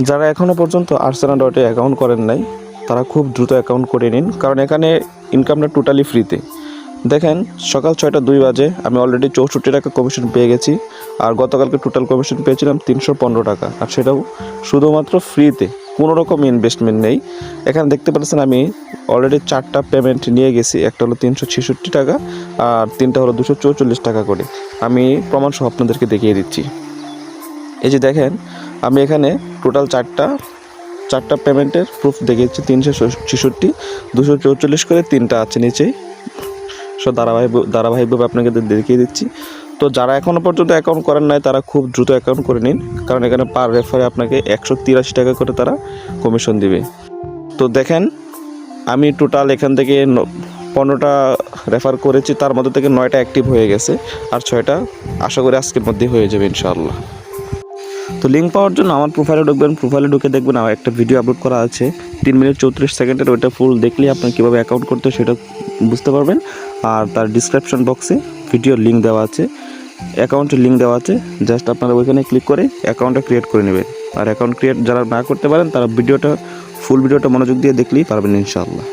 যারা এখনও পর্যন্ত আর্সেনা ডটে অ্যাকাউন্ট করেন নাই তারা খুব দ্রুত অ্যাকাউন্ট করে নিন, কারণ এখানে ইনকামটা টোটালি ফ্রিতে। দেখেন সকাল 6টা 2 বাজে আমি অলরেডি 64 টাকা কমিশন পেয়ে গেছি, আর গতকালকে টোটাল কমিশন পেয়েছিলাম 315 টাকা, আর সেটাও শুধুমাত্র ফ্রিতে, কোনো রকম ইনভেস্টমেন্ট নেই। এখানে দেখতে পাচ্ছেন আমি অলরেডি 4টা পেমেন্ট নিয়ে গেছি, একটা হলো 366 টাকা আর 3টা হলো 244 টাকা করে। আমি প্রমাণ সহ আপনাদেরকে দেখিয়ে দিচ্ছি। এই যে দেখেন আমি এখানে টোটাল চারটা পেমেন্টের প্রুফ দেখিয়েছি, 366, 244 করে 3টা আছে নিচেই। সো ধারাবাহিকভাবে আপনাকে দেখিয়ে দিচ্ছি। তো যারা এখনও পর্যন্ত অ্যাকাউন্ট করেন নাই তারা খুব দ্রুত অ্যাকাউন্ট করে নিন, কারণ এখানে পার রেফারে আপনাকে 183 টাকা করে তারা কমিশন দিবে। তো দেখেন আমি টোটাল এখান থেকে 15টা রেফার করেছি, তার মধ্যে থেকে 9টা অ্যাক্টিভ হয়ে গেছে, আর 6টা আশা করি আজকের মধ্যেই হয়ে যাবে ইনশাআল্লাহ। তো লিঙ্ক পাওয়ার জন্য আমার প্রোফাইলে ঢুকবেন, প্রোফাইলে ঢুকে দেখবেন আমার একটা ভিডিও আপলোড করা আছে 3 মিনিট 34 সেকেন্ডের, ওইটা ফুল দেখলেই আপনি কীভাবে অ্যাকাউন্ট করতে সেটা বুঝতে পারবেন। আর তার ডিসক্রিপশন বক্সে ভিডিওর লিঙ্ক দেওয়া আছে, অ্যাকাউন্টের লিঙ্ক দেওয়া আছে, জাস্ট আপনারা ওইখানে ক্লিক করে অ্যাকাউন্টটা ক্রিয়েট করে নেবেন। আর অ্যাকাউন্ট ক্রিয়েট যারা না করতে পারেন তারা ফুল ভিডিওটা মনোযোগ দিয়ে দেখলেই পারবেন ইনশাআল্লাহ।